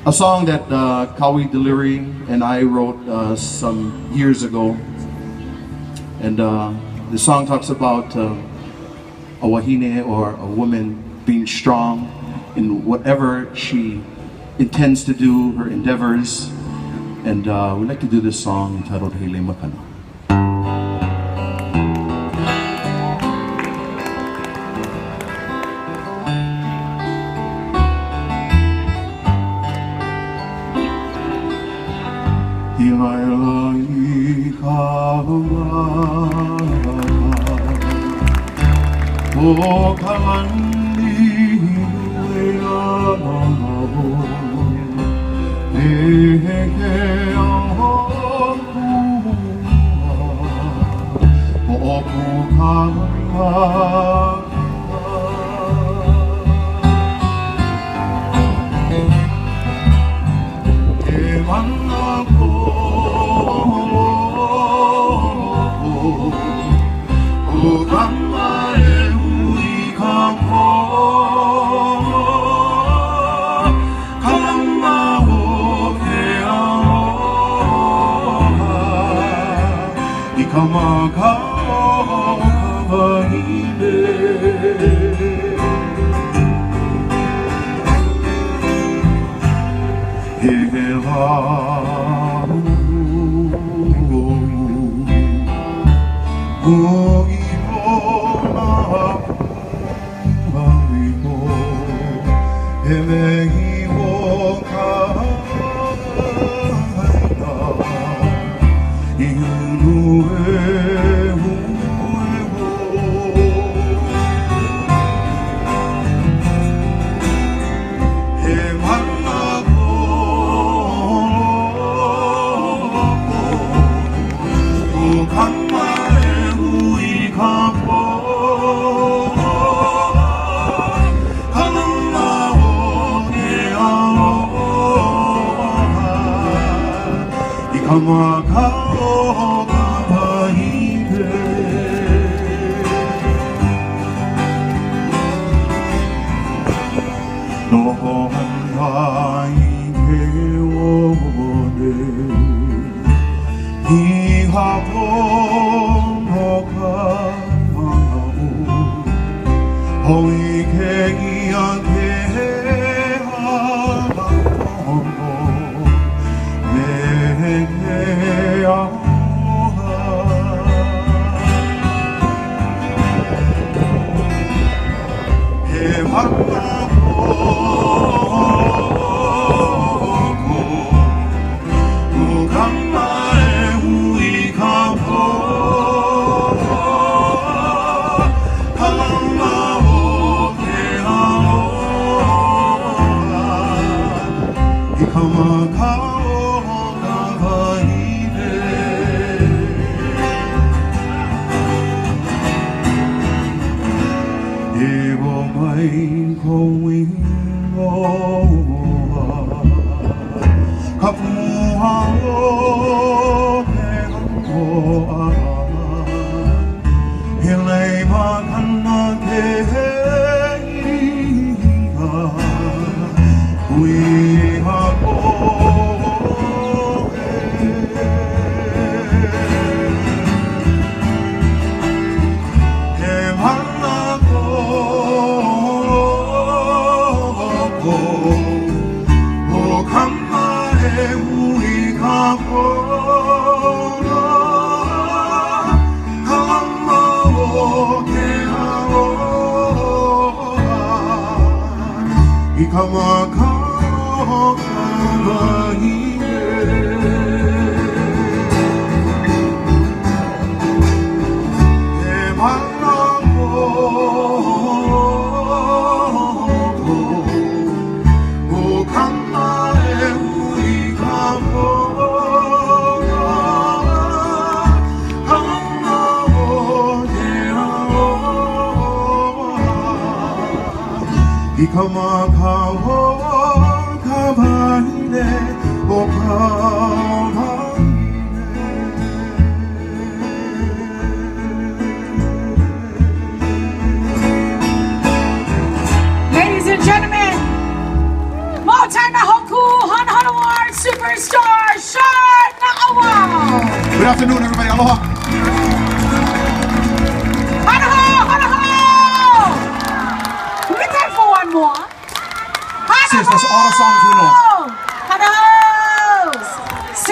a song that Kawi Deliri and I wrote some years ago. And the song talks about a wahine, or a woman, being strong in whatever she intends to do, her endeavors. And we'd like to do this song entitled Lei Makana. Iolani Ladies and gentlemen, Montana Hoku afternoon, everybody. Aloha. We time for one more. Sis, that's all the songs we know.